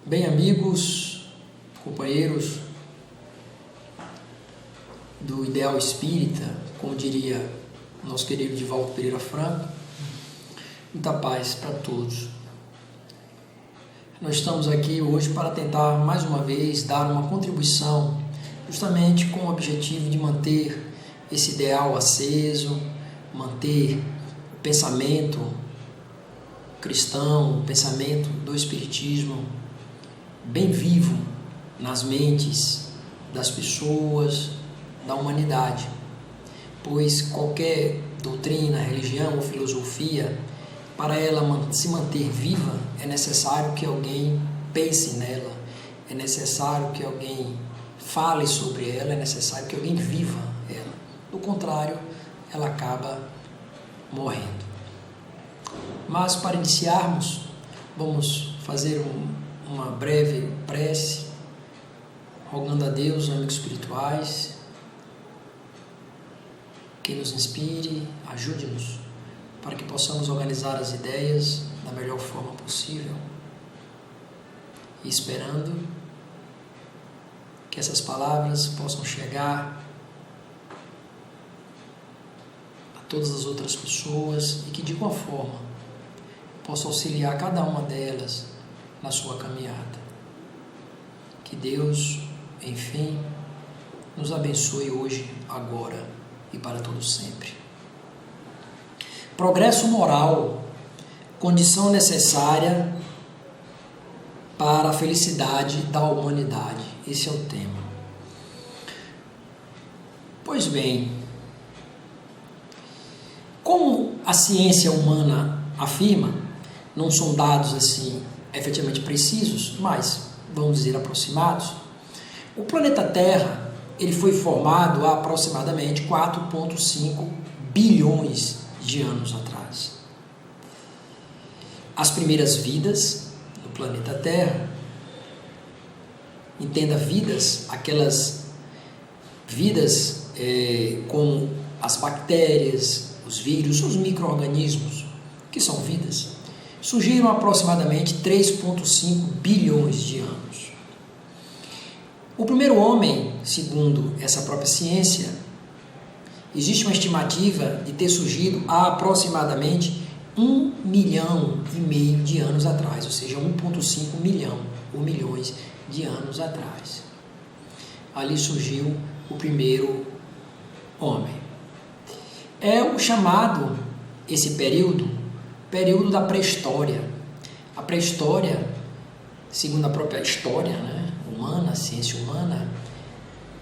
Bem, amigos, companheiros do Ideal Espírita, como diria o nosso querido Divaldo Pereira Franco, muita paz para todos. Nós estamos aqui hoje para tentar, mais uma vez, dar uma contribuição justamente com o objetivo de manter esse ideal aceso, manter o pensamento cristão, o pensamento do Espiritismo bem vivo nas mentes das pessoas, da humanidade, pois qualquer doutrina, religião ou filosofia, para ela se manter viva, é necessário que alguém pense nela, é necessário que alguém fale sobre ela, é necessário que alguém viva ela. Do contrário, ela acaba morrendo. Mas para iniciarmos, vamos fazer uma breve prece, rogando a Deus, amigos espirituais, que nos inspire, ajude-nos, para que possamos organizar as ideias da melhor forma possível, e esperando que essas palavras possam chegar a todas as outras pessoas e que de igual forma possam auxiliar cada uma delas na sua caminhada. Que Deus, enfim, nos abençoe hoje, agora e para todo sempre. Progresso moral, condição necessária para a felicidade da humanidade. Esse é o tema. Pois bem, como a ciência humana afirma, não são dados assim efetivamente precisos, mas vamos dizer aproximados, o planeta Terra ele foi formado há aproximadamente 4,5 bilhões de anos atrás. As primeiras vidas no planeta Terra, entenda vidas, aquelas vidas como as bactérias, os vírus, os micro-organismos, que são vidas, surgiram há aproximadamente 3,5 bilhões de anos. O primeiro homem, segundo essa própria ciência, existe uma estimativa de ter surgido há aproximadamente 1,5 milhão de anos atrás, ou seja, 1,5 milhão ou milhões de anos atrás. Ali surgiu o primeiro homem. É o chamado, esse período da pré-história. A pré-história, segundo a própria história, humana, a ciência humana,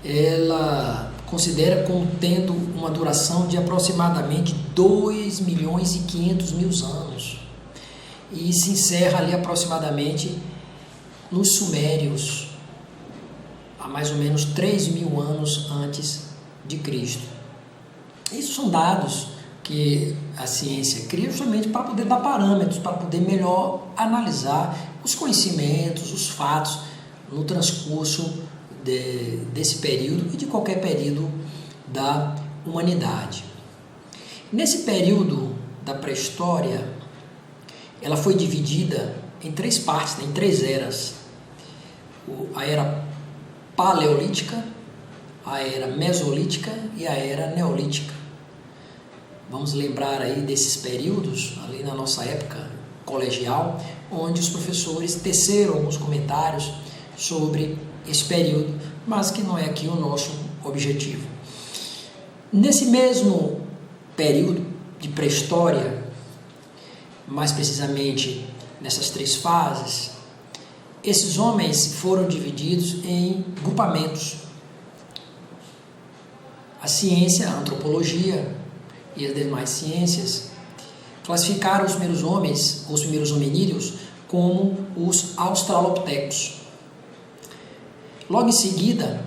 ela considera como tendo uma duração de aproximadamente 2.500.000 anos e se encerra ali aproximadamente nos Sumérios, há mais ou menos 3.000 anos antes de Cristo. Isso são dados que a ciência cria justamente para poder dar parâmetros, para poder melhor analisar os conhecimentos, os fatos no transcurso desse período e de qualquer período da humanidade. Nesse período da pré-história, ela foi dividida em três partes, em três eras. A era paleolítica, a era mesolítica e a era neolítica. Vamos lembrar aí desses períodos, ali na nossa época colegial, onde os professores teceram alguns comentários sobre esse período, mas que não é aqui o nosso objetivo. Nesse mesmo período de pré-história, mais precisamente nessas três fases, esses homens foram divididos em grupamentos. A ciência, a antropologia e as demais ciências classificaram os primeiros homens, os primeiros hominídeos, como os australopithecus. Logo em seguida,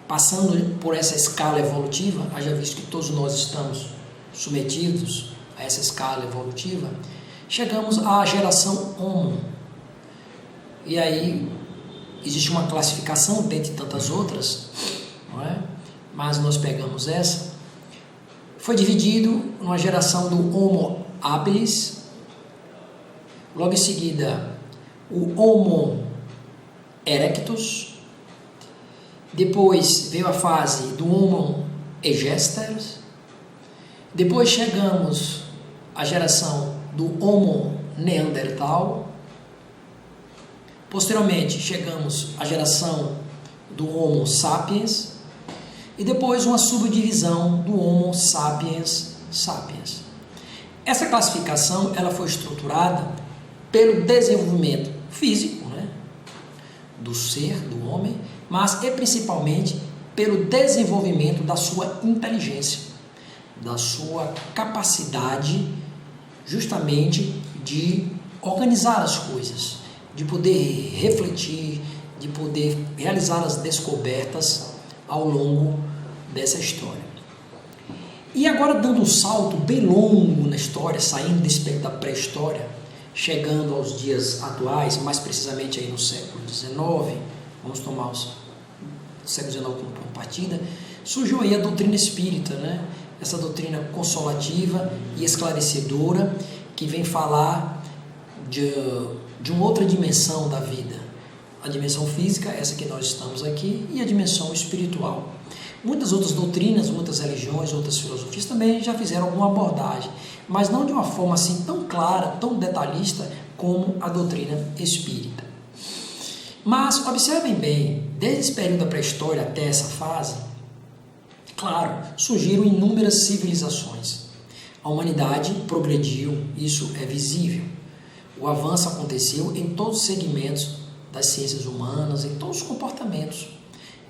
passando por essa escala evolutiva, haja visto que todos nós estamos submetidos a essa escala evolutiva, chegamos à geração Homo. E aí existe uma classificação dentre tantas outras, não é? Mas nós pegamos essa. Foi dividido numa geração do Homo habilis, logo em seguida o Homo erectus. Depois veio a fase do Homo egester. Depois chegamos à geração do Homo neandertal. Posteriormente chegamos à geração do Homo sapiens. E depois uma subdivisão do Homo sapiens sapiens. Essa classificação ela foi estruturada pelo desenvolvimento físico, do ser, do homem, mas é principalmente pelo desenvolvimento da sua inteligência, da sua capacidade justamente de organizar as coisas, de poder refletir, de poder realizar as descobertas ao longo dessa história. E agora dando um salto bem longo na história, saindo desse período da pré-história, chegando aos dias atuais, mais precisamente aí no século XIX, vamos tomar o século XIX como partida, surgiu aí a doutrina espírita, essa doutrina consolativa e esclarecedora que vem falar de uma outra dimensão da vida, a dimensão física, essa que nós estamos aqui, e a dimensão espiritual. Muitas outras doutrinas, muitas religiões, outras filosofias também já fizeram alguma abordagem, mas não de uma forma assim tão clara, tão detalhista como a doutrina espírita. Mas observem bem, desde esse período da pré-história até essa fase, claro, surgiram inúmeras civilizações. A humanidade progrediu, isso é visível. O avanço aconteceu em todos os segmentos das ciências humanas, em todos os comportamentos.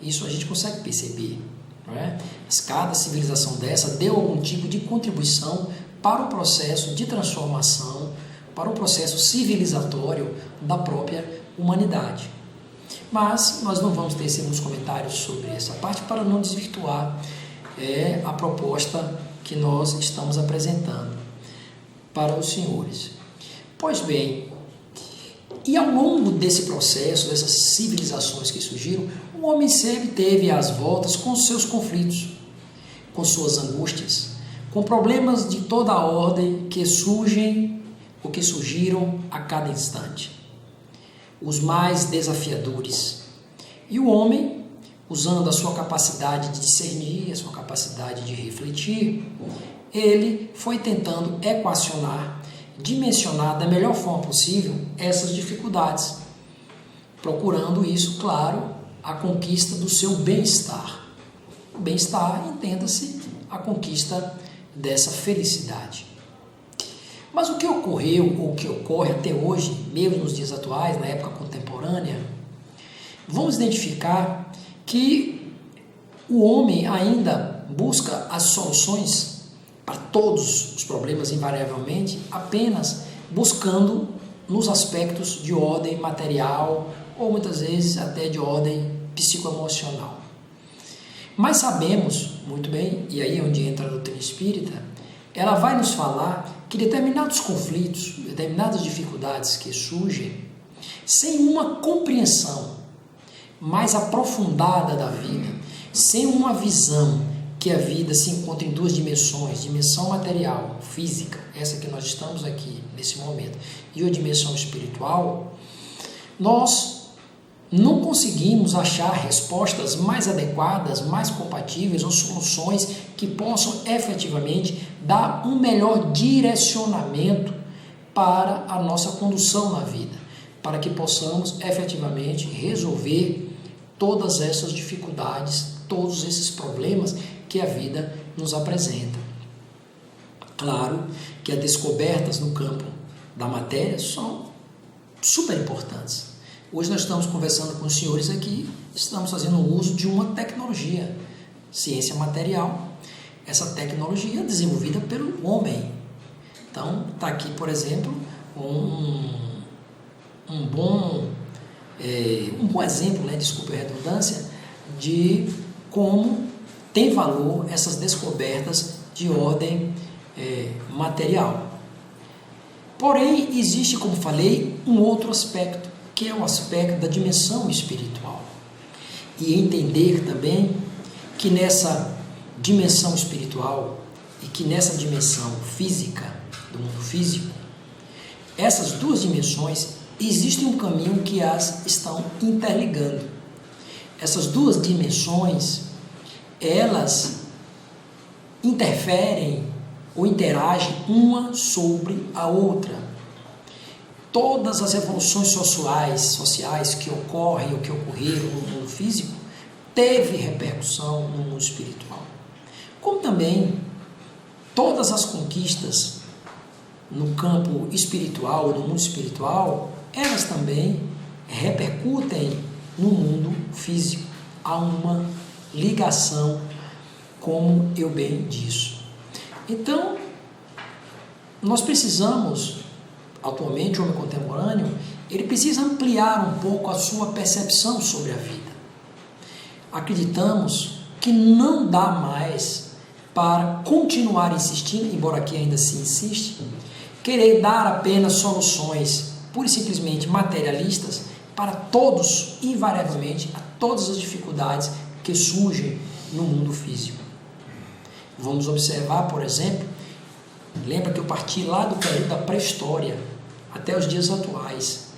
Isso a gente consegue perceber. Mas cada civilização dessa deu algum tipo de contribuição para o processo de transformação, para o processo civilizatório da própria humanidade. Mas nós não vamos tecer muitos comentários sobre essa parte para não desvirtuar a proposta que nós estamos apresentando para os senhores. Pois bem, e ao longo desse processo, dessas civilizações que surgiram, o homem sempre teve às voltas com seus conflitos, com suas angústias, com problemas de toda a ordem que surgem ou que surgiram a cada instante. Os mais desafiadores. E o homem, usando a sua capacidade de discernir, a sua capacidade de refletir, ele foi tentando equacionar, dimensionar da melhor forma possível essas dificuldades, procurando isso, claro, a conquista do seu bem-estar. O bem-estar, entenda-se, a conquista dessa felicidade. Mas o que ocorreu, ou o que ocorre até hoje, mesmo nos dias atuais, na época contemporânea, vamos identificar que o homem ainda busca as soluções para todos os problemas, invariavelmente, apenas buscando nos aspectos de ordem material ou muitas vezes até de ordem psicoemocional. Mas sabemos muito bem, e aí é onde entra a doutrina espírita, ela vai nos falar que determinados conflitos, determinadas dificuldades que surgem, sem uma compreensão mais aprofundada da vida, sem uma visão que a vida se encontra em duas dimensões, dimensão material, física, essa que nós estamos aqui nesse momento, e a dimensão espiritual, nós não conseguimos achar respostas mais adequadas, mais compatíveis ou soluções que possam efetivamente dar um melhor direcionamento para a nossa condução na vida, para que possamos efetivamente resolver todas essas dificuldades, todos esses problemas que a vida nos apresenta. Claro que as descobertas no campo da matéria são super importantes. Hoje nós estamos conversando com os senhores aqui, estamos fazendo uso de uma tecnologia, ciência material, essa tecnologia desenvolvida pelo homem. Então, está aqui, por exemplo, um bom exemplo, desculpe a redundância, de como tem valor essas descobertas de ordem material. Porém, existe, como falei, um outro aspecto, que é o aspecto da dimensão espiritual. E entender também que nessa dimensão espiritual e que nessa dimensão física, do mundo físico, essas duas dimensões, existe um caminho que as estão interligando. Essas duas dimensões, elas interferem ou interagem uma sobre a outra. Todas as evoluções sociais que ocorrem ou que ocorreram no mundo físico teve repercussão no mundo espiritual. Como também todas as conquistas no campo espiritual, no mundo espiritual, elas também repercutem no mundo físico. Há uma ligação, como eu bem disse. Então, nós precisamos, atualmente, o homem contemporâneo, ele precisa ampliar um pouco a sua percepção sobre a vida. Acreditamos que não dá mais para continuar insistindo, embora aqui ainda se insiste, querer dar apenas soluções pura e simplesmente materialistas para todos, invariavelmente, a todas as dificuldades que surgem no mundo físico. Vamos observar, por exemplo, lembra que eu parti lá do período da pré-história até os dias atuais.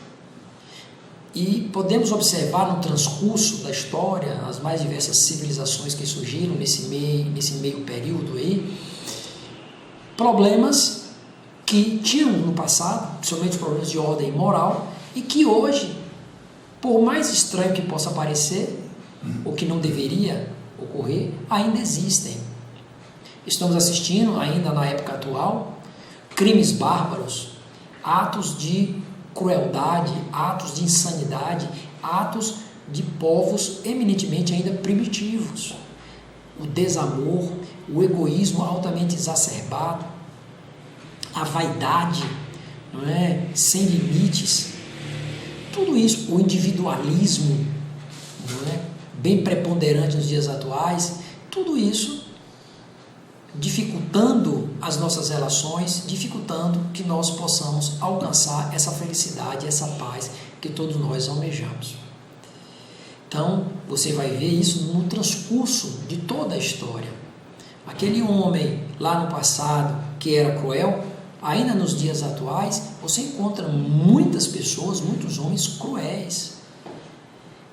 E podemos observar no transcurso da história as mais diversas civilizações que surgiram nesse meio período aí, problemas que tinham no passado, principalmente problemas de ordem moral, e que hoje, por mais estranho que possa parecer, ou que não deveria ocorrer, ainda existem. Estamos assistindo, ainda na época atual, crimes bárbaros, atos de crueldade, atos de insanidade, atos de povos eminentemente ainda primitivos. O desamor, o egoísmo altamente exacerbado, a vaidade, não é? Sem limites, tudo isso, o individualismo, não é? Bem preponderante nos dias atuais, tudo isso dificultando as nossas relações, dificultando que nós possamos alcançar essa felicidade, essa paz que todos nós almejamos. Então, você vai ver isso no transcurso de toda a história. Aquele homem lá no passado que era cruel, ainda nos dias atuais, você encontra muitas pessoas, muitos homens cruéis.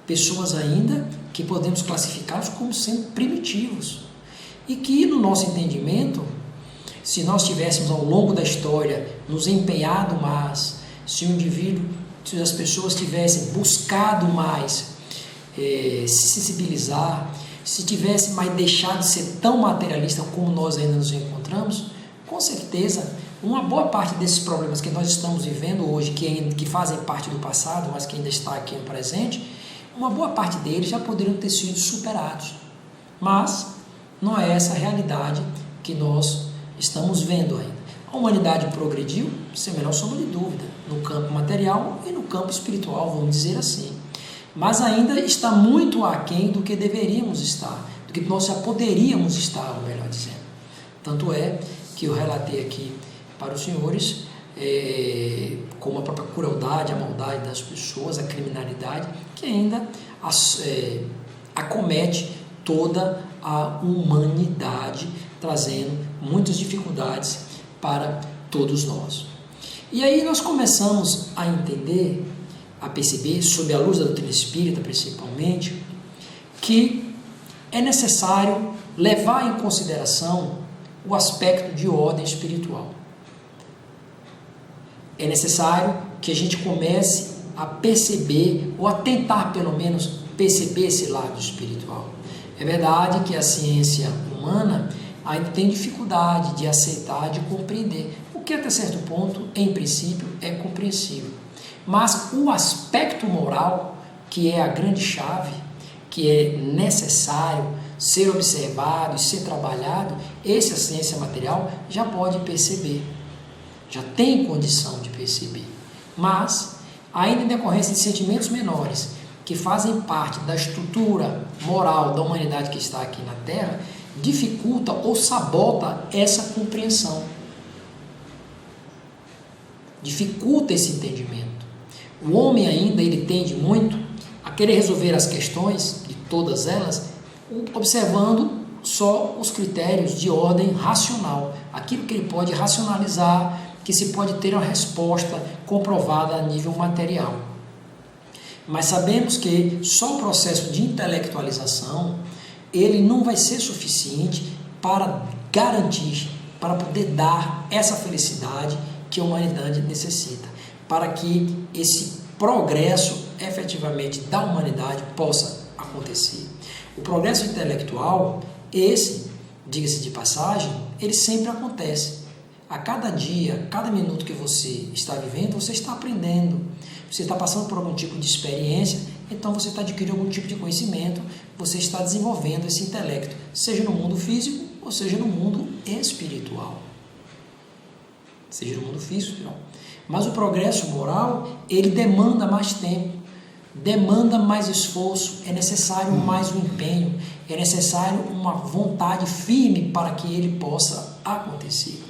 Pessoas ainda que podemos classificá-los como sendo primitivos. E que, no nosso entendimento, se nós tivéssemos ao longo da história nos empenhado mais, se as pessoas tivessem buscado mais se sensibilizar, se tivesse mais deixado de ser tão materialista como nós ainda nos encontramos, com certeza, uma boa parte desses problemas que nós estamos vivendo hoje, que fazem parte do passado, mas que ainda está aqui no presente, uma boa parte deles já poderiam ter sido superados. Mas não é essa a realidade que nós estamos vendo ainda. A humanidade progrediu, sem a menor sombra de dúvida, no campo material e no campo espiritual, vamos dizer assim. Mas ainda está muito aquém do que deveríamos estar, do que nós já poderíamos estar, melhor dizendo. Tanto é que eu relatei aqui para os senhores como a própria crueldade, a maldade das pessoas, a criminalidade, que ainda acomete toda a humanidade, trazendo muitas dificuldades para todos nós. E aí nós começamos a entender, a perceber, sob a luz da doutrina espírita principalmente, que é necessário levar em consideração o aspecto de ordem espiritual. É necessário que a gente comece a perceber, ou a tentar pelo menos perceber esse lado espiritual. É verdade que a ciência humana ainda tem dificuldade de aceitar, de compreender, o que até certo ponto, em princípio, é compreensível. Mas o aspecto moral, que é a grande chave, que é necessário ser observado e ser trabalhado, esse a ciência material já pode perceber, já tem condição de perceber. Mas, ainda em decorrência de sentimentos menores, que fazem parte da estrutura moral da humanidade que está aqui na Terra, dificulta ou sabota essa compreensão. Dificulta esse entendimento. O homem ainda, ele tende muito a querer resolver as questões, de todas elas, observando só os critérios de ordem racional, aquilo que ele pode racionalizar, que se pode ter uma resposta comprovada a nível material. Mas sabemos que só o processo de intelectualização, ele não vai ser suficiente para garantir, para poder dar essa felicidade que a humanidade necessita, para que esse progresso efetivamente da humanidade possa acontecer. O progresso intelectual, esse, diga-se de passagem, ele sempre acontece. A cada dia, cada minuto que você está vivendo, você está aprendendo. Você está passando por algum tipo de experiência, então você está adquirindo algum tipo de conhecimento, você está desenvolvendo esse intelecto, seja no mundo físico ou seja no mundo espiritual. Seja no mundo físico, não. Mas o progresso moral, ele demanda mais tempo, demanda mais esforço, é necessário mais um empenho, é necessário uma vontade firme para que ele possa acontecer.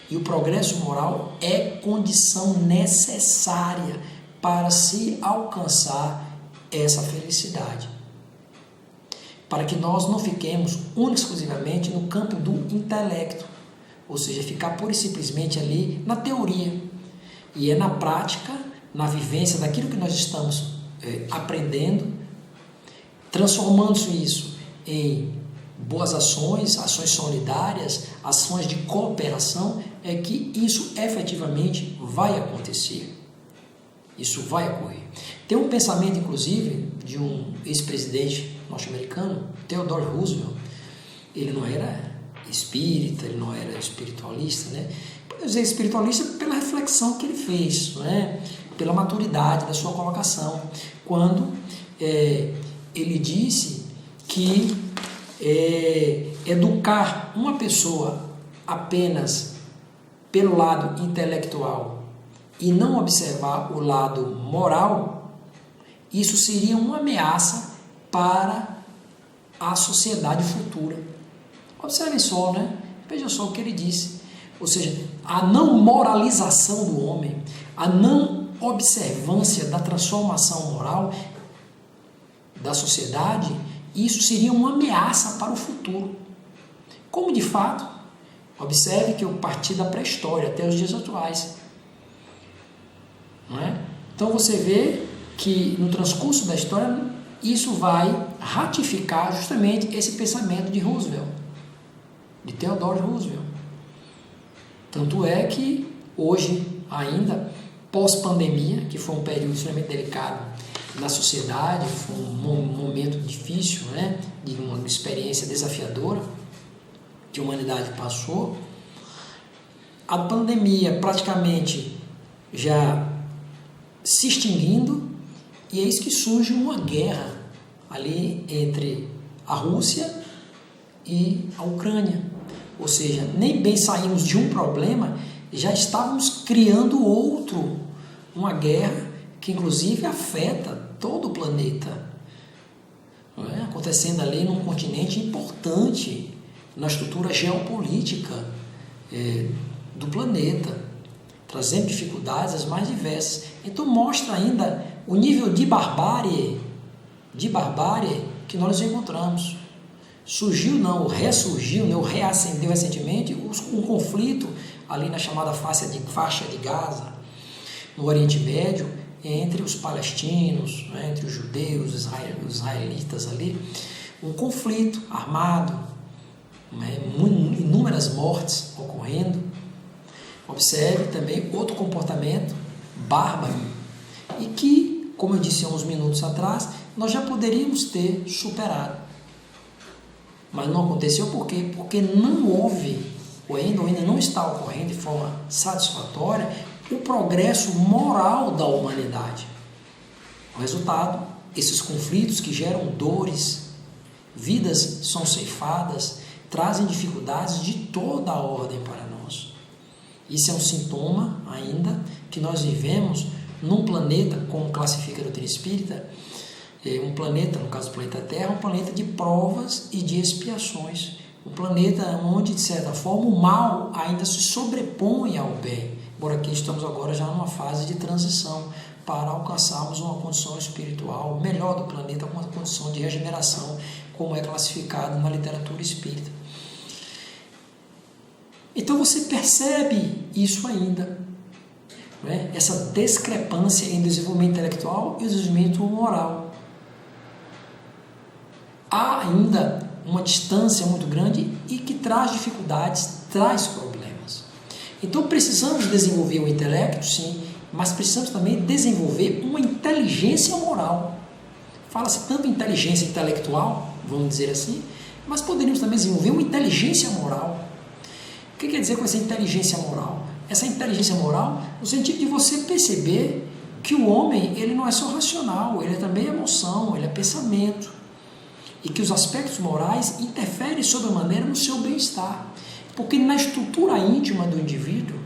E o progresso moral é condição necessária para se alcançar essa felicidade. Para que nós não fiquemos única e exclusivamente no campo do intelecto, ou seja, ficar pura e simplesmente ali na teoria. E é na prática, na vivência daquilo que nós estamos aprendendo, transformando isso em boas ações, ações solidárias, ações de cooperação, é que isso efetivamente vai acontecer. Isso vai ocorrer. Tem um pensamento, inclusive, de um ex-presidente norte-americano, Theodore Roosevelt. Ele não era espírita, ele não era espiritualista, né? Pode dizer espiritualista pela reflexão que ele fez, né? Pela maturidade da sua colocação, quando ele disse que educar uma pessoa apenas pelo lado intelectual e não observar o lado moral, isso seria uma ameaça para a sociedade futura. Observe só, né? Veja só o que ele disse. Ou seja, a não moralização do homem, a não observância da transformação moral da sociedade, isso seria uma ameaça para o futuro. Como de fato, observe que eu parti da pré-história até os dias atuais. Não é? Então você vê que no transcurso da história isso vai ratificar justamente esse pensamento de Roosevelt, de Theodore Roosevelt. Tanto é que hoje ainda, pós-pandemia, que foi um período extremamente delicado na sociedade, foi um momento difícil, né, de uma experiência desafiadora que a humanidade passou, a pandemia praticamente já se extinguindo, e eis que surge uma guerra ali entre a Rússia e a Ucrânia. Ou seja, nem bem saímos de um problema, já estávamos criando outro, uma guerra que inclusive afeta todo o planeta, não é? Acontecendo ali num continente importante na estrutura geopolítica do planeta, trazendo dificuldades as mais diversas. Então mostra ainda o nível de barbárie que nós encontramos. Surgiu não, ou ressurgiu, ou reacendeu recentemente um conflito ali na chamada faixa de Gaza, no Oriente Médio, entre os palestinos, né, entre os judeus, os israelitas ali, um conflito armado, né, inúmeras mortes ocorrendo. Observe também outro comportamento bárbaro e que, como eu disse há uns minutos atrás, nós já poderíamos ter superado. Mas não aconteceu por quê? Porque não houve, ou ainda não está ocorrendo de forma satisfatória, o progresso moral da humanidade. O resultado, esses conflitos que geram dores, vidas são ceifadas, trazem dificuldades de toda a ordem para nós. Isso é um sintoma ainda que nós vivemos num planeta, como classifica a doutrina espírita, um planeta, no caso do planeta Terra, um planeta de provas e de expiações. Um planeta onde, de certa forma, o mal ainda se sobrepõe ao bem. Embora aqui estamos agora já numa fase de transição para alcançarmos uma condição espiritual melhor do planeta, uma condição de regeneração, como é classificado na literatura espírita. Então você percebe isso ainda, não é? Essa discrepância em desenvolvimento intelectual e desenvolvimento moral. Há ainda uma distância muito grande e que traz dificuldades, traz problemas. Então precisamos desenvolver o intelecto, sim, mas precisamos também desenvolver uma inteligência moral. Fala-se tanto em inteligência intelectual, vamos dizer assim, mas poderíamos também desenvolver uma inteligência moral. O que quer dizer com essa inteligência moral? Essa inteligência moral no sentido de você perceber que o homem ele não é só racional, ele é também emoção, ele é pensamento. E que os aspectos morais interferem sobremaneira no seu bem-estar. Porque na estrutura íntima do indivíduo,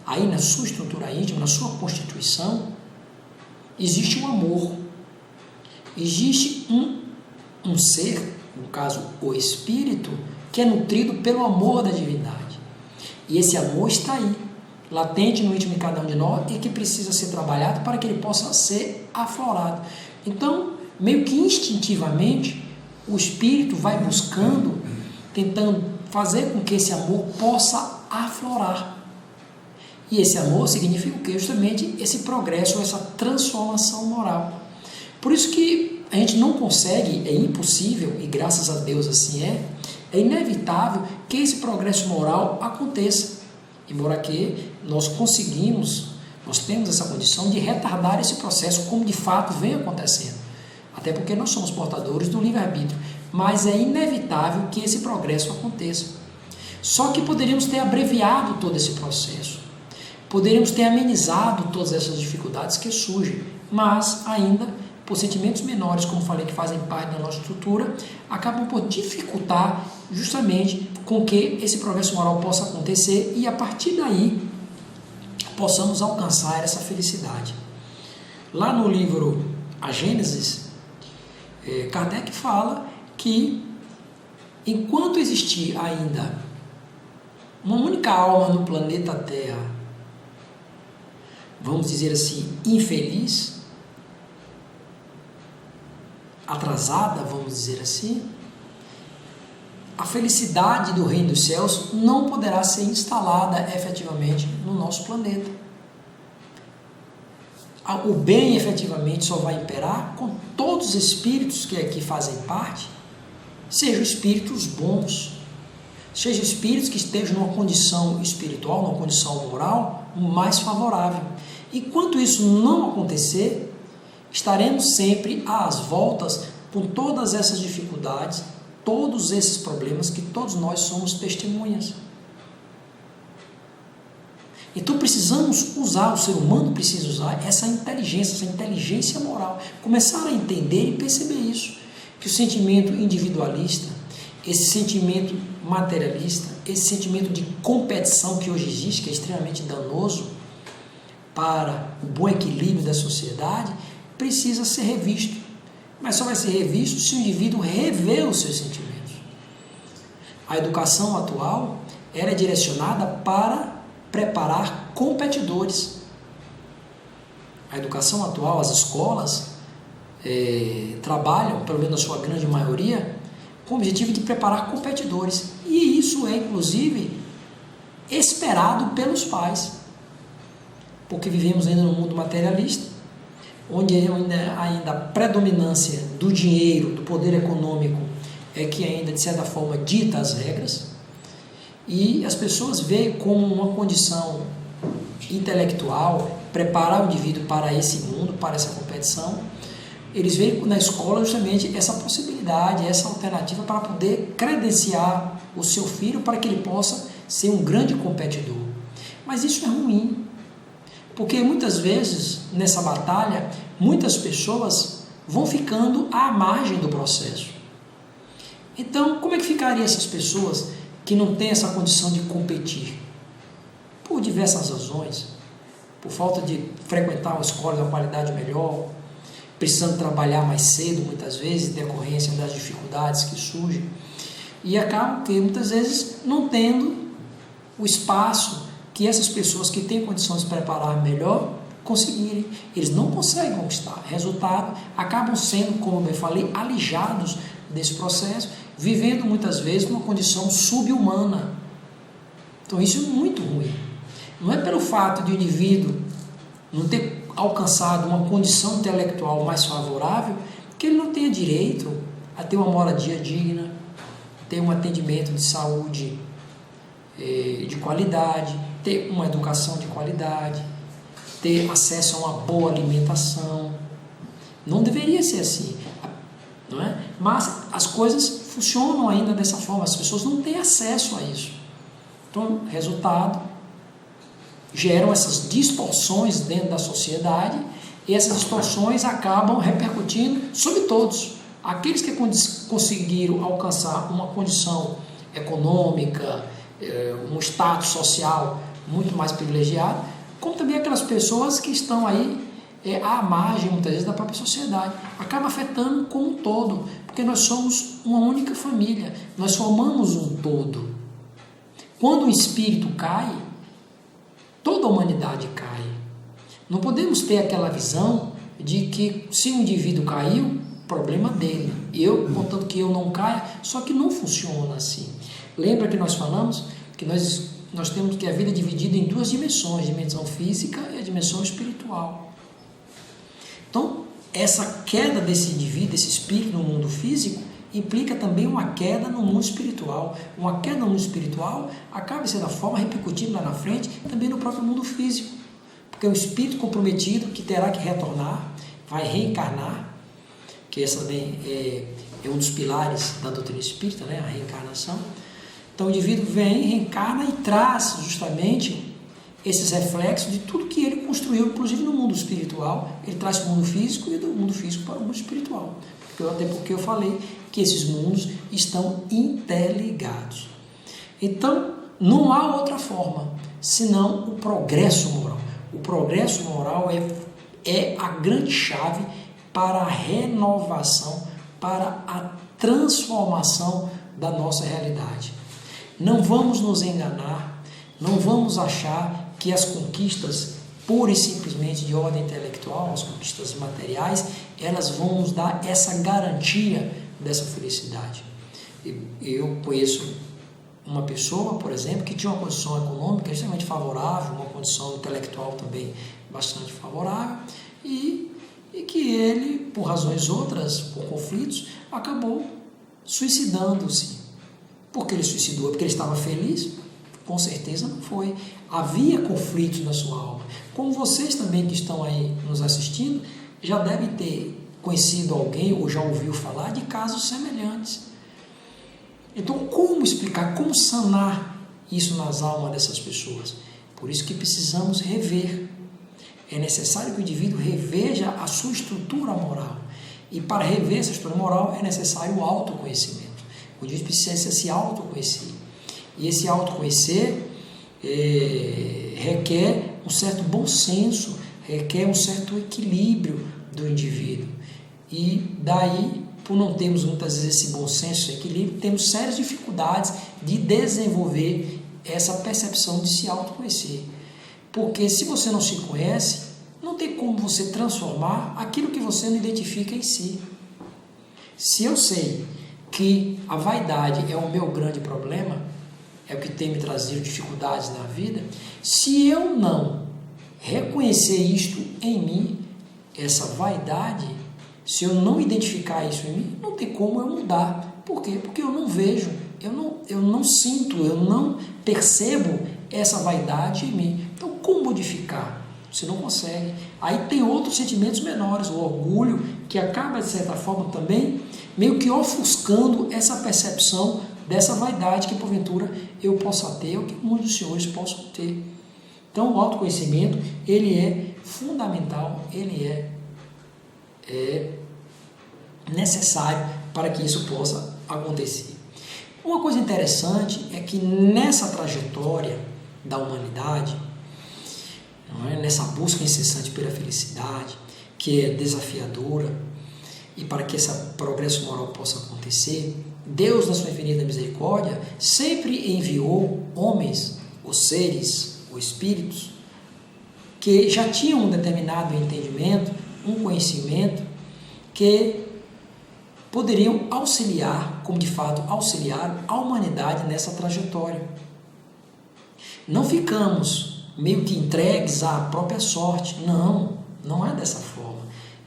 aí na sua estrutura íntima, na sua constituição, existe um amor. Existe um ser, no caso o espírito, que é nutrido pelo amor da divindade. E esse amor está aí, latente no íntimo de cada um de nós e que precisa ser trabalhado para que ele possa ser aflorado. Então, meio que instintivamente, o espírito vai buscando, tentando fazer com que esse amor possa aflorar. E esse amor significa o quê? Justamente esse progresso, essa transformação moral. Por isso que a gente não consegue, é impossível, e graças a Deus assim é inevitável que esse progresso moral aconteça. Embora que nós temos essa condição de retardar esse processo como de fato vem acontecendo. Até porque nós somos portadores do livre-arbítrio. Mas é inevitável que esse progresso aconteça. Só que poderíamos ter abreviado todo esse processo. Poderíamos ter amenizado todas essas dificuldades que surgem. Mas ainda, por sentimentos menores, como falei, que fazem parte da nossa estrutura, acabam por dificultar justamente com que esse progresso moral possa acontecer e a partir daí possamos alcançar essa felicidade. Lá no livro A Gênesis, Kardec fala que enquanto existir ainda uma única alma no planeta Terra, vamos dizer assim, infeliz, atrasada, vamos dizer assim, a felicidade do reino dos céus não poderá ser instalada efetivamente no nosso planeta. O bem efetivamente só vai imperar com todos os espíritos que aqui fazem parte, sejam espíritos bons, sejam espíritos que estejam numa condição espiritual, numa condição moral mais favorável. Enquanto isso não acontecer, estaremos sempre às voltas com todas essas dificuldades, todos esses problemas que todos nós somos testemunhas. Então precisamos usar, o ser humano precisa usar essa inteligência moral, começar a entender e perceber isso, que o sentimento individualista, esse sentimento materialista, esse sentimento de competição que hoje existe, que é extremamente danoso para o bom equilíbrio da sociedade, precisa ser revisto. Mas só vai ser revisto se o indivíduo rever os seus sentimentos. A educação atual era direcionada para preparar competidores. A educação atual, as escolas, trabalham, pelo menos na sua grande maioria, com o objetivo de preparar competidores. E isso é, inclusive, esperado pelos pais. Porque vivemos ainda num mundo materialista, onde ainda a predominância do dinheiro, do poder econômico, é que ainda, de certa forma, dita as regras. E as pessoas veem como uma condição intelectual, preparar o indivíduo para esse mundo, para essa competição. Eles veem na escola justamente essa possibilidade, essa alternativa para poder credenciar o seu filho para que ele possa ser um grande competidor. Mas isso é ruim, porque muitas vezes, nessa batalha, muitas pessoas vão ficando à margem do processo. Então, como é que ficariam essas pessoas que não têm essa condição de competir? Por diversas razões, por falta de frequentar uma escola de uma qualidade melhor, precisando trabalhar mais cedo, muitas vezes, em decorrência das dificuldades que surgem, e acabam que, muitas vezes, não tendo o espaço que essas pessoas que têm condições de preparar melhor conseguirem. Eles não conseguem conquistar. Resultado, acabam sendo, como eu falei, alijados desse processo, vivendo muitas vezes numa condição subhumana. Então isso é muito ruim. Não é pelo fato de o indivíduo não ter alcançado uma condição intelectual mais favorável que ele não tenha direito a ter uma moradia digna, ter um atendimento de saúde de qualidade, ter uma educação de qualidade, ter acesso a uma boa alimentação. Não deveria ser assim, não é? Mas as coisas funcionam ainda dessa forma, as pessoas não têm acesso a isso. Então, resultado, geram essas distorções dentro da sociedade e essas distorções acabam repercutindo sobre todos. Aqueles que conseguiram alcançar uma condição econômica, um status social muito mais privilegiado, como também aquelas pessoas que estão aí à margem, muitas vezes, da própria sociedade. Acaba afetando como um todo, porque nós somos uma única família, nós formamos um todo. Quando o espírito cai, toda a humanidade cai. Não podemos ter aquela visão de que se um indivíduo caiu, problema dele. Contanto que eu não caia, só que não funciona assim. Lembra que nós falamos que nós temos que a vida é dividida em duas dimensões, a dimensão física e a dimensão espiritual. Então, essa queda desse indivíduo, desse espírito no mundo físico, implica também uma queda no mundo espiritual. Uma queda no mundo espiritual acaba, de certa forma, repercutindo lá na frente também no próprio mundo físico. Porque é um espírito comprometido que terá que retornar, vai reencarnar, que essa também é um dos pilares da doutrina espírita, né? A reencarnação. Então o indivíduo vem, reencarna e traz justamente esses reflexos de tudo que ele construiu, inclusive no mundo espiritual. Ele traz o mundo físico e do mundo físico para o mundo espiritual. Até porque eu falei que esses mundos estão interligados. Então, não há outra forma, senão o progresso moral. O progresso moral é a grande chave para a renovação, para a transformação da nossa realidade. Não vamos nos enganar, não vamos achar que as conquistas pura e simplesmente de ordem intelectual, as conquistas materiais, elas vão nos dar essa garantia dessa felicidade. Eu conheço uma pessoa, por exemplo, que tinha uma condição econômica extremamente favorável, uma condição intelectual também bastante favorável, e que ele, por razões outras, por conflitos, acabou suicidando-se. Por que ele suicidou? Porque ele estava feliz? Com certeza não foi. Havia conflitos na sua alma. Como vocês também que estão aí nos assistindo, já devem ter conhecido alguém ou já ouviu falar de casos semelhantes. Então, como explicar, como sanar isso nas almas dessas pessoas? Por isso que precisamos rever. É necessário que o indivíduo reveja a sua estrutura moral. E para rever essa estrutura moral é necessário o autoconhecimento. O indivíduo precisa se autoconhecer. E esse autoconhecer requer um certo bom senso, requer um certo equilíbrio do indivíduo. E daí, por não termos muitas vezes esse bom senso, esse equilíbrio, temos sérias dificuldades de desenvolver essa percepção de se autoconhecer. Porque se você não se conhece, não tem como você transformar aquilo que você não identifica em si. Se eu sei que a vaidade é o meu grande problema, é o que tem me trazido dificuldades na vida, se eu não reconhecer isto em mim, essa vaidade, se eu não identificar isso em mim, não tem como eu mudar. Por quê? Porque eu não vejo, eu não sinto, eu não percebo essa vaidade em mim. Então, como modificar? Você não consegue. Aí tem outros sentimentos menores, o orgulho, que acaba, de certa forma, também meio que ofuscando essa percepção dessa vaidade que, porventura, eu possa ter, ou que muitos dos senhores possam ter. Então, o autoconhecimento, ele é fundamental, ele é necessário para que isso possa acontecer. Uma coisa interessante é que nessa trajetória da humanidade, não é? Nessa busca incessante pela felicidade, que é desafiadora, e para que esse progresso moral possa acontecer, Deus, na sua infinita misericórdia, sempre enviou homens, ou seres, ou espíritos, que já tinham um determinado entendimento, um conhecimento, que poderiam auxiliar, como de fato auxiliaram a humanidade nessa trajetória. Não ficamos meio que entregues à própria sorte. Não, não é dessa forma.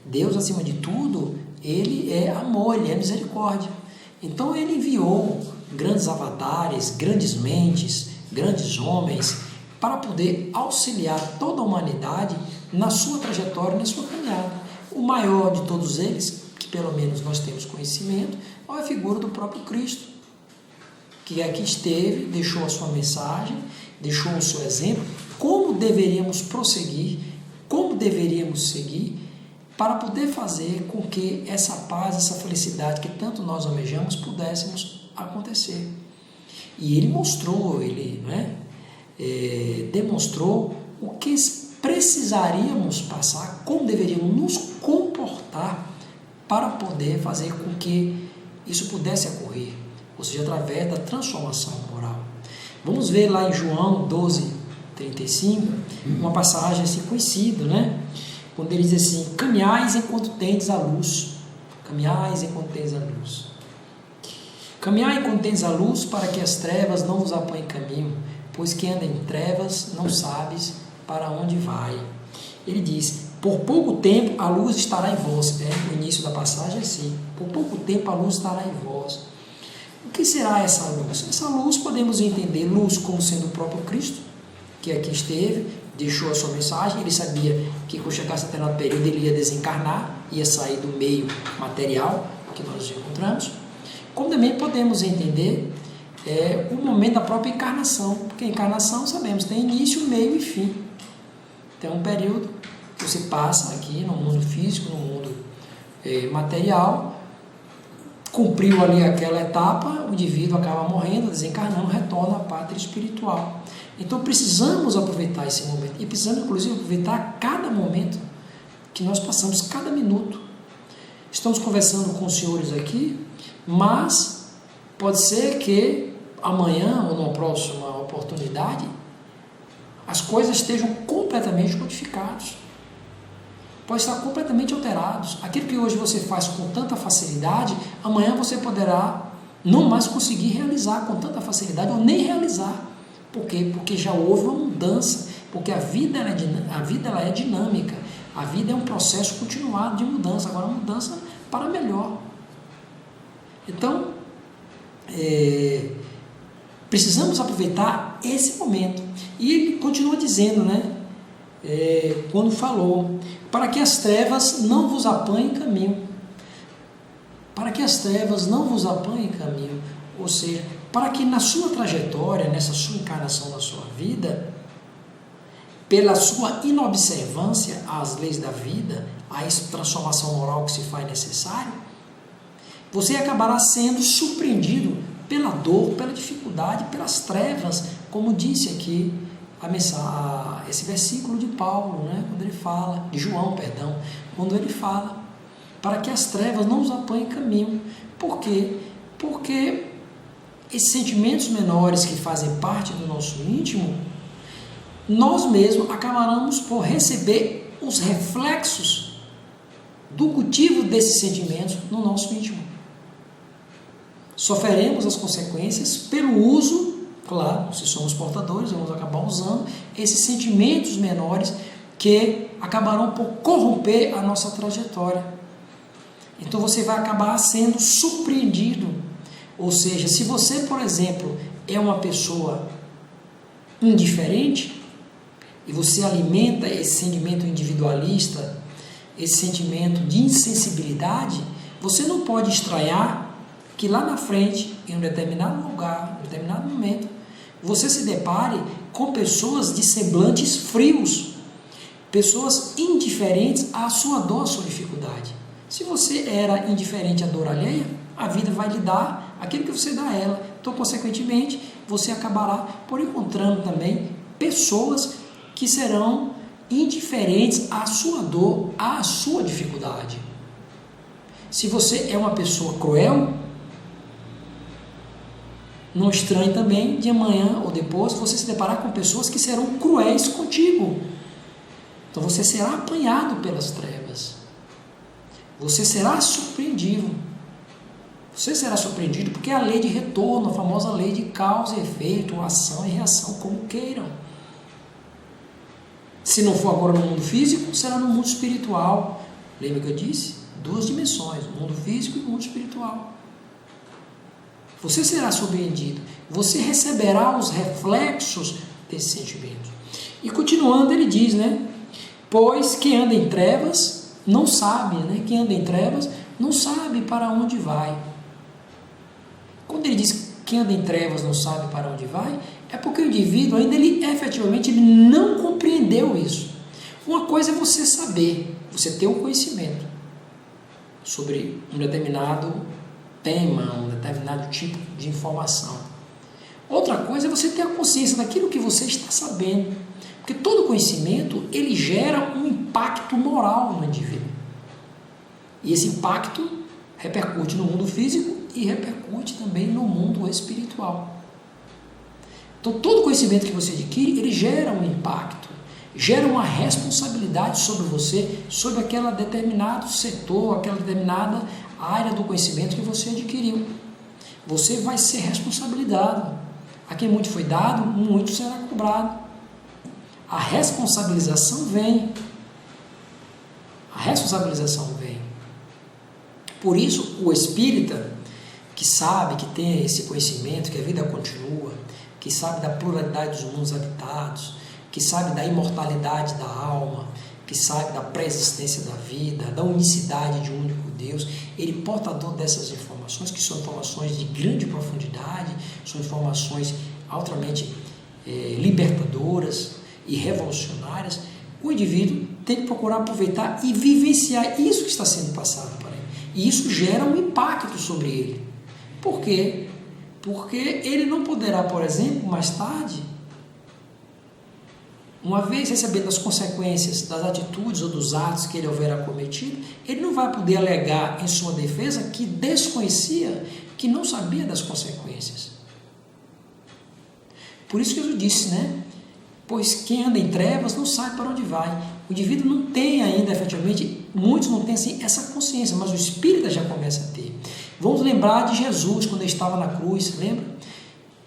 Deus, acima de tudo, Ele é amor, Ele é misericórdia. Então Ele enviou grandes avatares, grandes mentes, grandes homens, para poder auxiliar toda a humanidade na sua trajetória, na sua caminhada. O maior de todos eles, que pelo menos nós temos conhecimento, é a figura do próprio Cristo, que aqui esteve, deixou a sua mensagem, deixou o seu exemplo, como deveríamos prosseguir, como deveríamos seguir, para poder fazer com que essa paz, essa felicidade que tanto nós almejamos, pudéssemos acontecer. E ele mostrou, demonstrou o que precisaríamos passar, como deveríamos nos comportar para poder fazer com que isso pudesse ocorrer, ou seja, através da transformação moral. Vamos ver lá em João 12:35, uma passagem assim conhecida, quando ele diz assim: caminhais enquanto tendes a luz. Caminhais enquanto tendes a luz. Caminhai enquanto tendes a luz, para que as trevas não vos apanhem caminho, pois quem anda em trevas não sabes para onde vai. Ele diz: por pouco tempo a luz estará em vós. No início da passagem é assim: por pouco tempo a luz estará em vós. O que será essa luz? Essa luz podemos entender luz como sendo o próprio Cristo, que aqui esteve, deixou a sua mensagem. Ele sabia que quando chegasse a determinado período ele ia desencarnar, ia sair do meio material que nós nos encontramos. Como também podemos entender o momento da própria encarnação, porque a encarnação, sabemos, tem início, meio e fim. Tem um período que você passa aqui no mundo físico, no mundo material, cumpriu ali aquela etapa, o indivíduo acaba morrendo, desencarnando, retorna à pátria espiritual. Então precisamos aproveitar esse momento, e precisamos inclusive aproveitar cada momento que nós passamos, cada minuto. Estamos conversando com os senhores aqui, mas pode ser que amanhã ou numa próxima oportunidade as coisas estejam completamente modificadas. Pode estar completamente alterados. Aquilo que hoje você faz com tanta facilidade, amanhã você poderá não mais conseguir realizar com tanta facilidade ou nem realizar. Por quê? Porque já houve uma mudança, porque a vida ela é dinâmica, a vida é um processo continuado de mudança, agora uma mudança para melhor. Então, precisamos aproveitar esse momento. E ele continua dizendo, quando falou, para que as trevas não vos apanhem caminho. Para que as trevas não vos apanhem caminho. Ou seja, para que na sua trajetória, nessa sua encarnação na sua vida, pela sua inobservância às leis da vida, à transformação moral que se faz necessário, você acabará sendo surpreendido pela dor, pela dificuldade, pelas trevas, como disse aqui esse versículo de Paulo, quando ele fala, de João, perdão, quando ele fala, para que as trevas não nos apanhem caminho. Por quê? Porque esses sentimentos menores que fazem parte do nosso íntimo, nós mesmos acabaremos por receber os reflexos do cultivo desses sentimentos no nosso íntimo. Sofreremos as consequências pelo uso, claro, se somos portadores, vamos acabar usando esses sentimentos menores que acabarão por corromper a nossa trajetória. Então você vai acabar sendo surpreendido. Ou seja, se você, por exemplo, é uma pessoa indiferente e você alimenta esse sentimento individualista, esse sentimento de insensibilidade, você não pode estranhar que lá na frente, em um determinado lugar, em um determinado momento, você se depare com pessoas de semblantes frios, pessoas indiferentes à sua dor, à sua dificuldade. Se você era indiferente à dor alheia, a vida vai lhe dar aquilo que você dá a ela. Então, consequentemente, você acabará por encontrando também pessoas que serão indiferentes à sua dor, à sua dificuldade. Se você é uma pessoa cruel, não estranhe também de amanhã ou depois você se deparar com pessoas que serão cruéis contigo. Então você será apanhado pelas trevas. Você será surpreendido. Você será surpreendido porque é a lei de retorno, a famosa lei de causa e efeito, ação e reação, como queiram. Se não for agora no mundo físico, será no mundo espiritual. Lembra que eu disse? 2 dimensões, o mundo físico e o mundo espiritual. Você será surpreendido. Você receberá os reflexos desses sentimentos. E continuando, ele diz, né? Pois quem anda em trevas não sabe, né? Quem anda em trevas não sabe para onde vai. Quando ele diz quem anda em trevas não sabe para onde vai, é porque o indivíduo ainda efetivamente ele não compreendeu isso. Uma coisa é você saber, você ter um conhecimento sobre um determinado tema, um determinado tipo de informação. Outra coisa é você ter a consciência daquilo que você está sabendo. Porque todo conhecimento, ele gera um impacto moral no indivíduo. E esse impacto repercute no mundo físico e repercute também no mundo espiritual. Então, todo conhecimento que você adquire, ele gera um impacto, gera uma responsabilidade sobre você, sobre aquele determinado setor, aquela determinada área do conhecimento que você adquiriu. Você vai ser responsabilizado. A quem muito foi dado, muito será cobrado. A responsabilização vem. A responsabilização vem. Por isso, o espírita que sabe, que tem esse conhecimento, que a vida continua, que sabe da pluralidade dos mundos habitados, que sabe da imortalidade da alma, que sabe da pré-existência da vida, da unicidade de um único Deus, ele portador dessas informações, que são informações de grande profundidade, são informações altamente libertadoras e revolucionárias. O indivíduo tem que procurar aproveitar e vivenciar isso que está sendo passado para ele. E isso gera um impacto sobre ele. Por quê? Porque ele não poderá, por exemplo, mais tarde, uma vez recebendo as consequências das atitudes ou dos atos que ele houver cometido, ele não vai poder alegar em sua defesa que desconhecia, que não sabia das consequências. Por isso que Jesus disse, né? Pois quem anda em trevas não sabe para onde vai. O indivíduo não tem ainda, efetivamente, muitos não têm assim, essa consciência, mas o espírita já começa a ter. Vamos lembrar de Jesus, quando ele estava na cruz, lembra?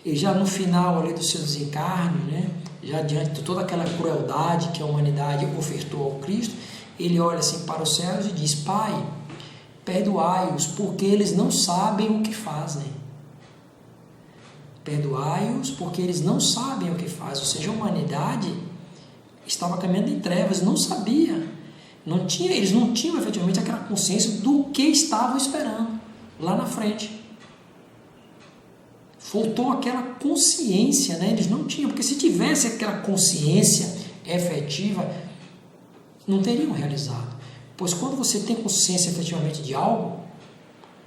Ele já no final ali do seu desencarne, né? Já diante de toda aquela crueldade que a humanidade ofertou ao Cristo, ele olha assim para os céus e diz: Pai, perdoai-os, porque eles não sabem o que fazem. Perdoai-os, porque eles não sabem o que fazem. Ou seja, a humanidade estava caminhando em trevas, não sabia. Eles não tinham efetivamente aquela consciência do que estavam esperando lá na frente. Faltou aquela consciência, né? Eles não tinham, porque se tivesse aquela consciência efetiva, não teriam realizado. Pois quando você tem consciência efetivamente de algo,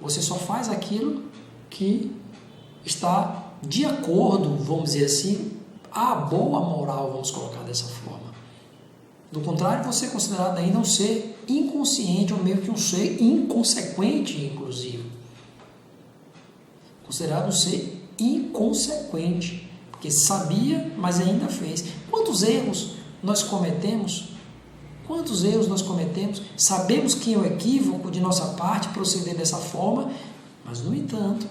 você só faz aquilo que está de acordo, vamos dizer assim, à boa moral, vamos colocar dessa forma. Do contrário, você é considerado ainda um ser inconsciente, ou meio que um ser inconsequente, inclusive. Considerado um ser inconsequente, porque sabia, mas ainda fez. Quantos erros nós cometemos? Quantos erros nós cometemos? Sabemos que é um equívoco de nossa parte proceder dessa forma, mas, no entanto,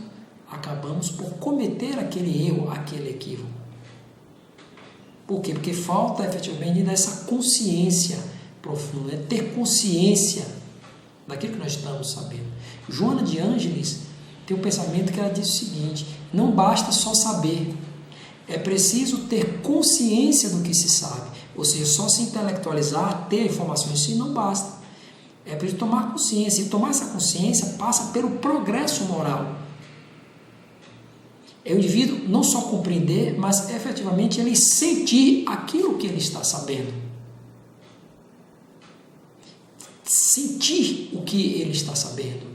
acabamos por cometer aquele erro, aquele equívoco. Por quê? Porque falta efetivamente dessa consciência profunda, ter consciência daquilo que nós estamos sabendo. Joana de Ângeles tem um pensamento que ela diz o seguinte: não basta só saber, é preciso ter consciência do que se sabe. Ou seja, só se intelectualizar, ter informações em si não basta. É preciso tomar consciência, e tomar essa consciência passa pelo progresso moral. É o indivíduo não só compreender, mas efetivamente ele sentir aquilo que ele está sabendo. Sentir o que ele está sabendo.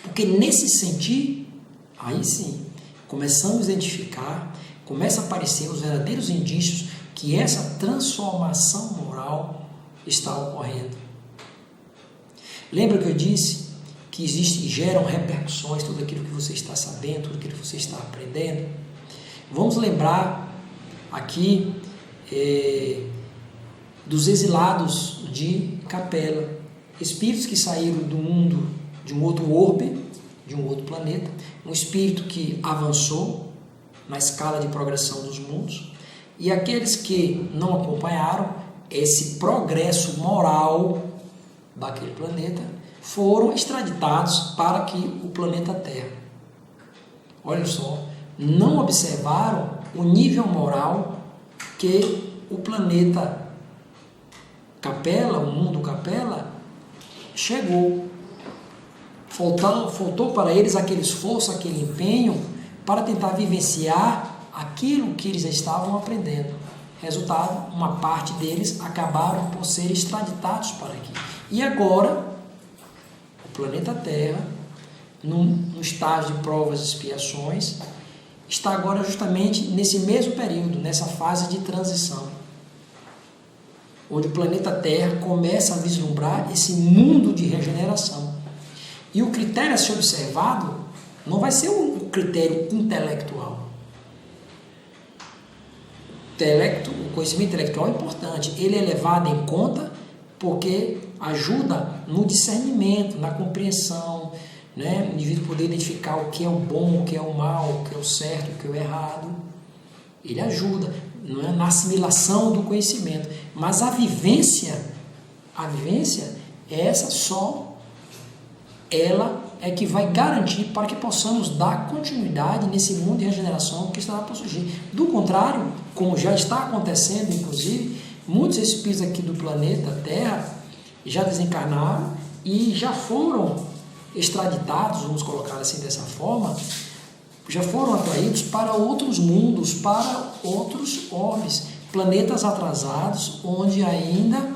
Porque nesse sentir, aí sim, começamos a identificar, começa a aparecer os verdadeiros indícios que essa transformação moral está ocorrendo. Lembra que eu disse que geram repercussões, tudo aquilo que você está sabendo, tudo aquilo que você está aprendendo? Vamos lembrar aqui dos exilados de Capela, espíritos que saíram do mundo, de um outro orbe, de um outro planeta, um espírito que avançou na escala de progressão dos mundos, e aqueles que não acompanharam esse progresso moral daquele planeta foram extraditados para que o planeta Terra. Olha só, não observaram o nível moral que o planeta Capela, o mundo Capela, chegou. Faltou para eles aquele esforço, aquele empenho para tentar vivenciar aquilo que eles estavam aprendendo. Resultado, uma parte deles acabaram por ser extraditados para aqui. E agora, o planeta Terra, no estágio de provas e expiações, está agora justamente nesse mesmo período, nessa fase de transição, onde o planeta Terra começa a vislumbrar esse mundo de regeneração. E o critério a ser observado não vai ser o critério intelectual. O conhecimento intelectual é importante, ele é levado em conta porque ajuda no discernimento, na compreensão, né? O indivíduo poder identificar o que é o bom, o que é o mal, o que é o certo, o que é o errado. Ele ajuda, não é? Na assimilação do conhecimento. Mas a vivência é essa só, ela é que vai garantir para que possamos dar continuidade nesse mundo de regeneração que está por surgir. Do contrário, como já está acontecendo, inclusive, muitos espíritos aqui do planeta Terra já desencarnaram e já foram extraditados, vamos colocar assim dessa forma, já foram atraídos para outros mundos, para outros orbes, planetas atrasados, onde ainda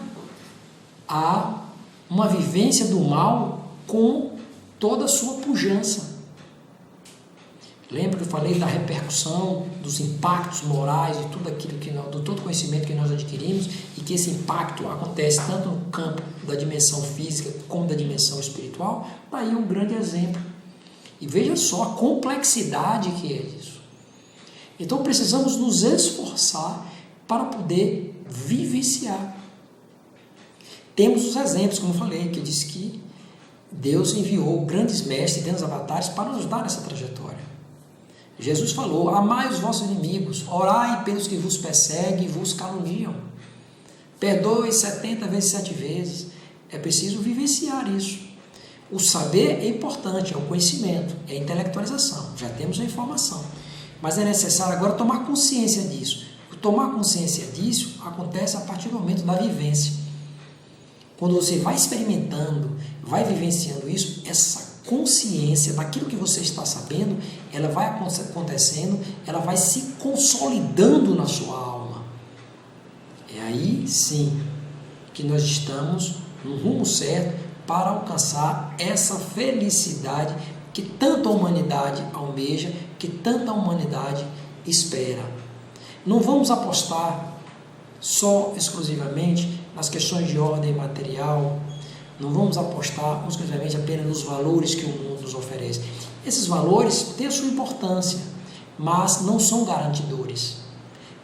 há uma vivência do mal com toda a sua pujança. Lembra que eu falei da repercussão, dos impactos morais, de tudo aquilo do todo conhecimento que nós adquirimos, e que esse impacto acontece tanto no campo da dimensão física como da dimensão espiritual? Daí um grande exemplo. E veja só a complexidade que é isso. Então precisamos nos esforçar para poder vivenciar. Temos os exemplos, como eu falei, que diz que Deus enviou grandes mestres, grandes avatares para nos dar essa trajetória. Jesus falou: amai os vossos inimigos, orai pelos que vos perseguem e vos caluniam. Perdoe 70 vezes 7 vezes. É preciso vivenciar isso. O saber é importante, é o conhecimento, é a intelectualização. Já temos a informação. Mas é necessário agora tomar consciência disso. Tomar consciência disso acontece a partir do momento da vivência. Quando você vai experimentando, vai vivenciando isso, essa consciência daquilo que você está sabendo, ela vai acontecendo, ela vai se consolidando na sua alma. É aí sim que nós estamos no rumo certo para alcançar essa felicidade que tanta humanidade almeja, que tanta humanidade espera. Não vamos apostar só exclusivamente nas questões de ordem material, não vamos apostar exclusivamente apenas nos valores que o mundo nos oferece. Esses valores têm a sua importância, mas não são garantidores.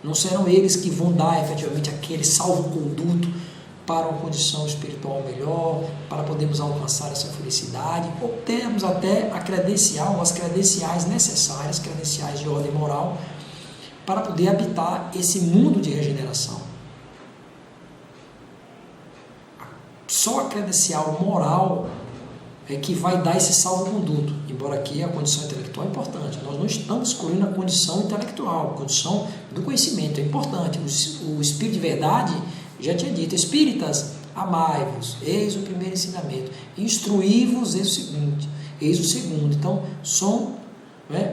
Não serão eles que vão dar efetivamente aquele salvo-conduto para uma condição espiritual melhor, para podermos alcançar essa felicidade, ou termos até a credencial, as credenciais necessárias, credenciais de ordem moral, para poder habitar esse mundo de regeneração. Só a credencial moral é que vai dar esse salvo-conduto, embora aqui a condição intelectual é importante. Nós não estamos excluindo a condição intelectual, a condição do conhecimento é importante. O Espírito de Verdade já tinha dito: espíritas, amai-vos, eis o primeiro ensinamento, instruí-vos, eis o segundo. Então, são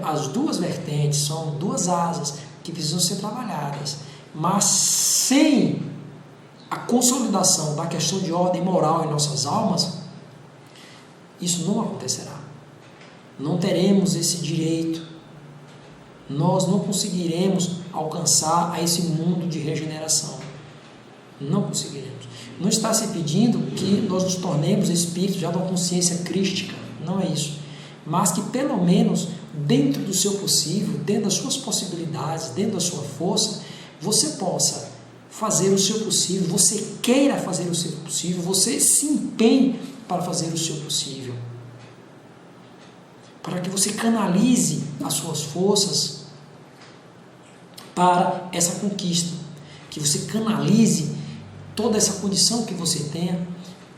as duas vertentes, são duas asas que precisam ser trabalhadas, mas sem a consolidação da questão de ordem moral em nossas almas, isso não acontecerá. Não teremos esse direito, nós não conseguiremos alcançar a esse mundo de regeneração. Não conseguiremos. Não está se pedindo que nós nos tornemos espíritos já da consciência crística, não é isso. Mas que pelo menos dentro do seu possível, dentro das suas possibilidades, dentro da sua força, você possa fazer o seu possível, você queira fazer o seu possível, você se empenhe para fazer o seu possível. para que você canalize as suas forças para essa conquista, que você canalize toda essa condição que você tenha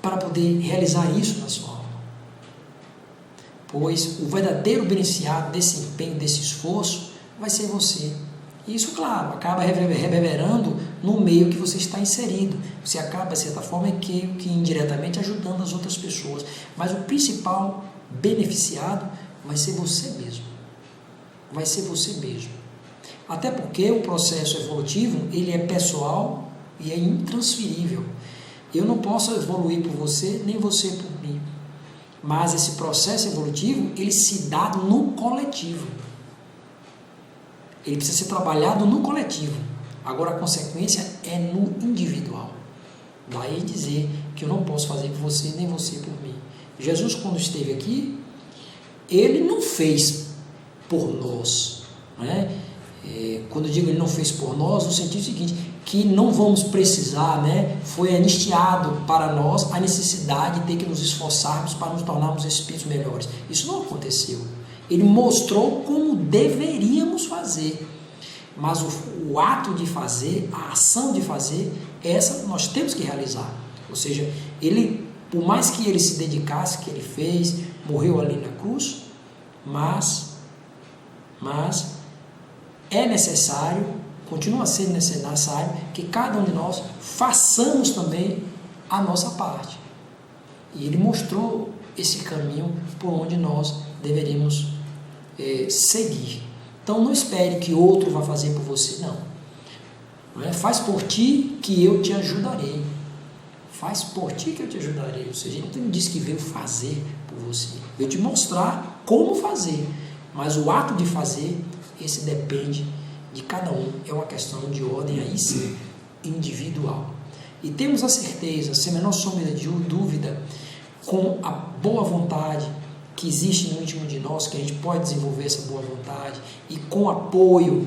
para poder realizar isso na sua alma. Pois o verdadeiro beneficiado desse empenho, desse esforço, vai ser você. E isso, claro, acaba reverberando no meio que você está inserido. Você acaba, de certa forma, que indiretamente ajudando as outras pessoas. Mas o principal beneficiado vai ser você mesmo. Vai ser você mesmo. Até porque o processo evolutivo, ele é pessoal e é intransferível. Eu não posso evoluir por você, nem você por mim. Mas esse processo evolutivo, ele se dá no coletivo. Ele precisa ser trabalhado no coletivo. Agora a consequência é no individual. Daí dizer que eu não posso fazer por você, nem você por mim. Jesus, quando esteve aqui, ele não fez por nós. Né? Quando eu digo ele não fez por nós, no sentido seguinte, que não vamos precisar, né? Foi anistiado para nós a necessidade de ter que nos esforçarmos para nos tornarmos espíritos melhores. Isso não aconteceu. Ele mostrou como deveríamos fazer. Mas o ato de fazer, a ação de fazer, essa nós temos que realizar. Ou seja, ele, por mais que ele se dedicasse, que ele fez, morreu ali na cruz, mas é necessário, continua sendo necessário, que cada um de nós façamos também a nossa parte. E ele mostrou esse caminho por onde nós deveríamos seguir. Então não espere que outro vá fazer por você, não é? Faz por ti que eu te ajudarei. Faz por ti que eu te ajudarei. Ou seja, ele não me disse que veio fazer por você. Veio te mostrar como fazer. Mas o ato de fazer, esse depende de cada um. É uma questão de ordem aí sim, individual. E temos a certeza, sem a menor sombra de dúvida, com a boa vontade que existe no íntimo de nós, que a gente pode desenvolver essa boa vontade, e com o apoio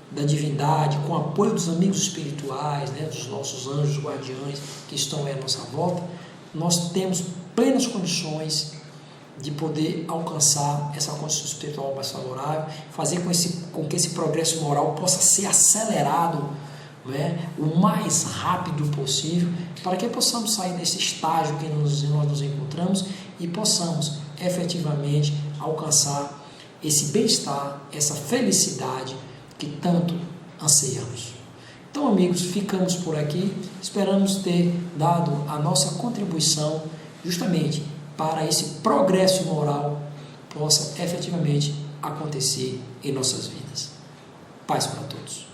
da divindade, com o apoio dos amigos espirituais, né, dos nossos anjos guardiães que estão aí à nossa volta, nós temos plenas condições de poder alcançar essa condição espiritual mais favorável, fazer com que esse progresso moral possa ser acelerado, né, o mais rápido possível, para que possamos sair desse estágio que nós nos encontramos e possamos efetivamente alcançar esse bem-estar, essa felicidade que tanto anseiamos. Então, amigos, ficamos por aqui, esperamos ter dado a nossa contribuição justamente para esse progresso moral possa efetivamente acontecer em nossas vidas. Paz para todos.